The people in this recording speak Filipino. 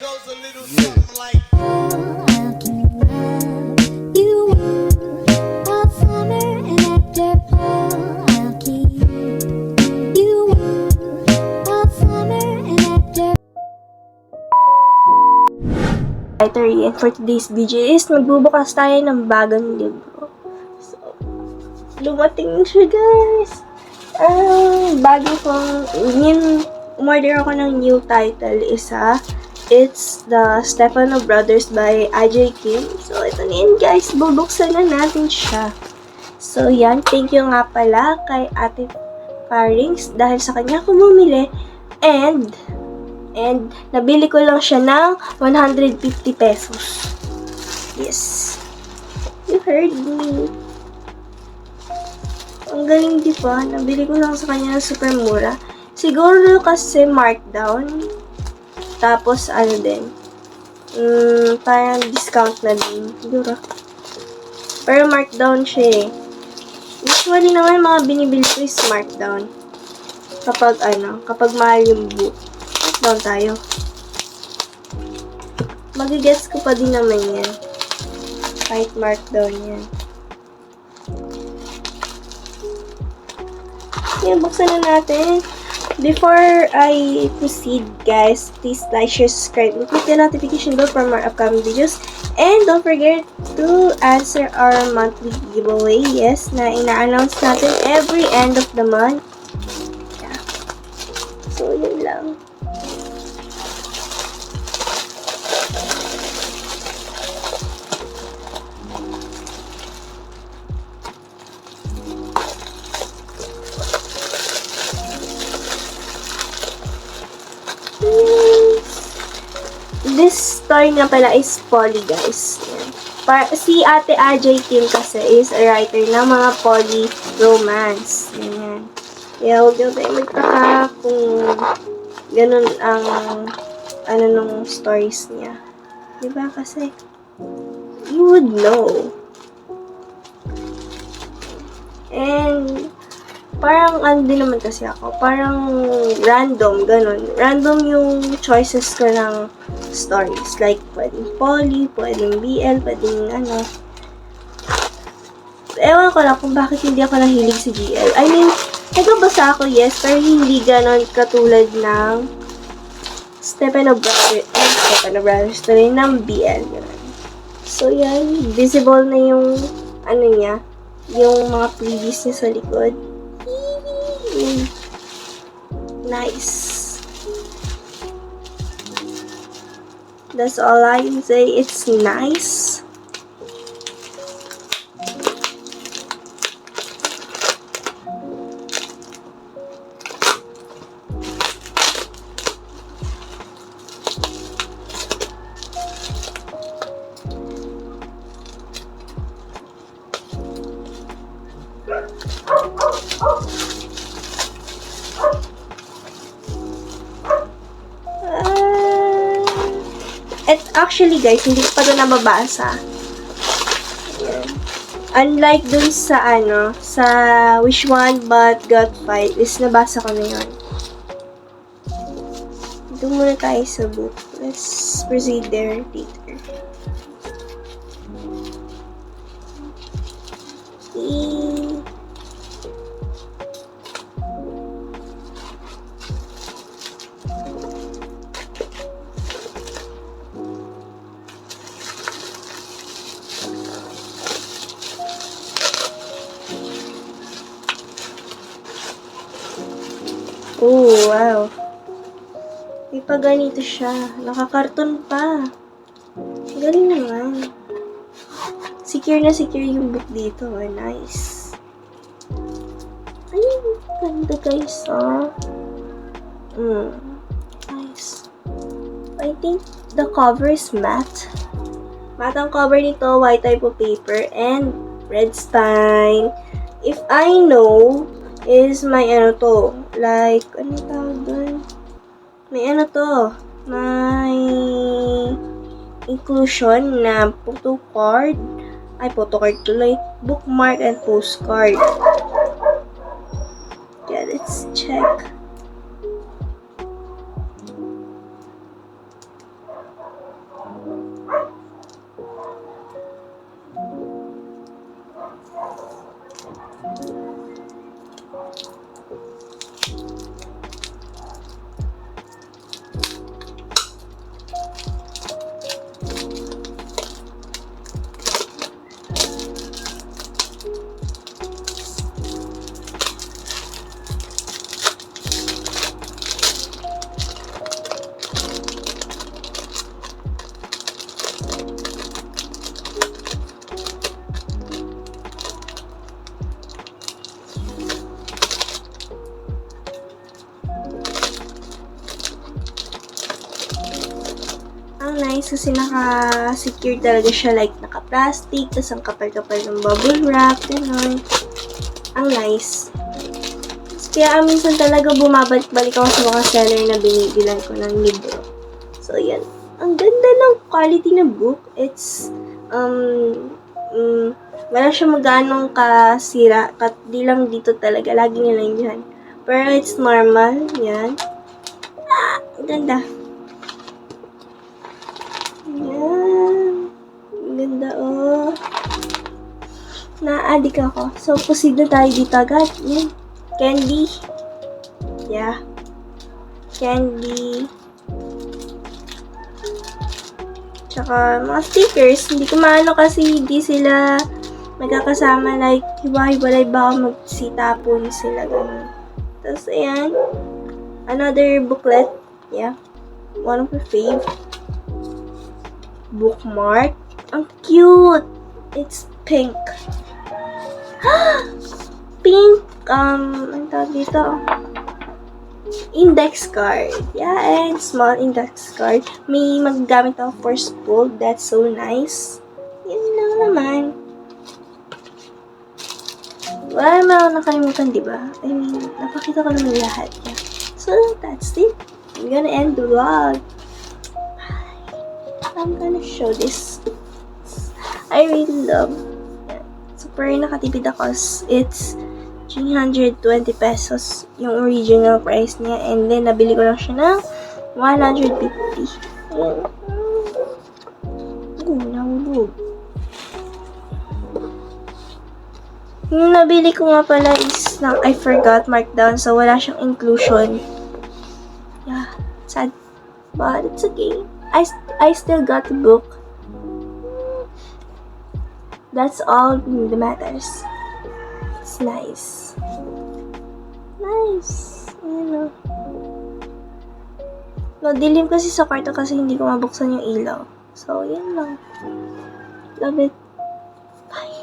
Goes a little something like And for today's video is magbubukas tayo ng bagong libro. So, lumating siya guys! Bago kong, umorder ako ng new title isa. It's the Stefano Brothers by AJ Kim. So, ito na yun guys, bubuksan na natin siya. So, yan, thank you nga pala kay Ate Parings dahil sa kanya ako bumili. And nabili ko lang siya ng 150 pesos. Yes. You heard me. Ang galing di ba? Nabili ko lang sa kanya ng super mura. Siguro kasi markdown. Tapos ano din. Parang discount na din. Siguro. Pero markdown siya eh. Usually naman mga binibili ko is markdown. Kapag mahal yung book. Down tayo. Magigets ko pa din naman yan. Kahit markdown yan. Yan, buksan na natin. Before I proceed, guys, please like, share, subscribe, and click the notification bell for more upcoming videos. And don't forget to answer our monthly giveaway. Yes, na ina-announce natin every end of the month. Yeah. So, yun lang. This story nga pala is poly, guys. Si Ate AJ Kim kasi is a writer ng mga poly romance. Ganyan. Kaya huwag nyo tayo magtaka kung ganun ang nung stories niya. Diba? Kasi you would know. And parang din naman kasi ako. Parang random, ganun. Random yung choices ko ng stories. Like, pwedeng poly, pwedeng BL, pwedeng Ewan ko lang kung bakit hindi ako nahilig sa GL. I mean, nagbabasa ako, yes, pero hindi ganun katulad ng Stefano Brothers story ng BL. Ganun. So, yan. Visible na yung niya, yung mga previous niya sa likod. Nice. That's all I can say. It's nice. Actually guys, hindi ko pa ito nababasa. Ayan. Unlike dun sa sa Wish One But Got Fight, is nabasa ko na yun. Dito muna tayo sa book. Let's proceed there later. Oh, wow. May pa ganito siya. Nakakarton pa. Galing naman. Secure na secure yung book dito. Oh, nice. Ay, ganda guys, oh. Nice. I think the cover is matte. Matte ang cover nito, white type of paper, and red spine. If I know, is may like, tawag doon? May may inclusion na photocard tuloy, bookmark and postcard. Yeah, let's check. Ang nice kasi naka-secure talaga siya, like naka-plastic, tas ang kapal-kapal ng bubble wrap, gano'n. Ang nice. Kaya minsan talaga bumabalik-balik ako sa mga seller na binibilan ko ng libro. So, yan. Ang ganda ng quality ng book. It's, wala siya magano'ng kasira. Di lang dito talaga. Lagi nga lang yan. Pero it's normal. Yan. Ang ganda. Yan. Ang ganda, oh. Na-addict ako. So, proceed na tayo dito agad. Yan. Candy. Yeah. Candy. Tsaka, mga stickers. Hindi ko maano kasi hindi sila magkakasama. Like, hiwa-hiwalay ba ako magsitapon sila. Ganun. Tapos, ayan. Another booklet. Yeah. One of my fave. Bookmark. Ang cute! It's pink. Pink, ang tawag dito? Index card. Yeah, and small index card. May magagamit ako for school. That's so nice. Yun lang naman. Wala naman ako nakalimutan, diba? I mean, napakita ko naman lahat. Yeah. So, that's it. I'm gonna end the vlog. I'm gonna show this. I really love. Yeah. Super nakatipid ako. It's 320 pesos yung original price niya. And then, nabili ko lang siya ng 150. Ayan. Nahulog. Yung nabili ko nga pala is I forgot markdown. So, wala siyang inclusion. Yeah. Sad. But, it's okay. I still got the book. That's all that matters. It's nice. Nice. Ayan o. No, dilim kasi sa kwarto kasi hindi ko mabuksan yung ilaw. So, yan lang. Love it. Bye.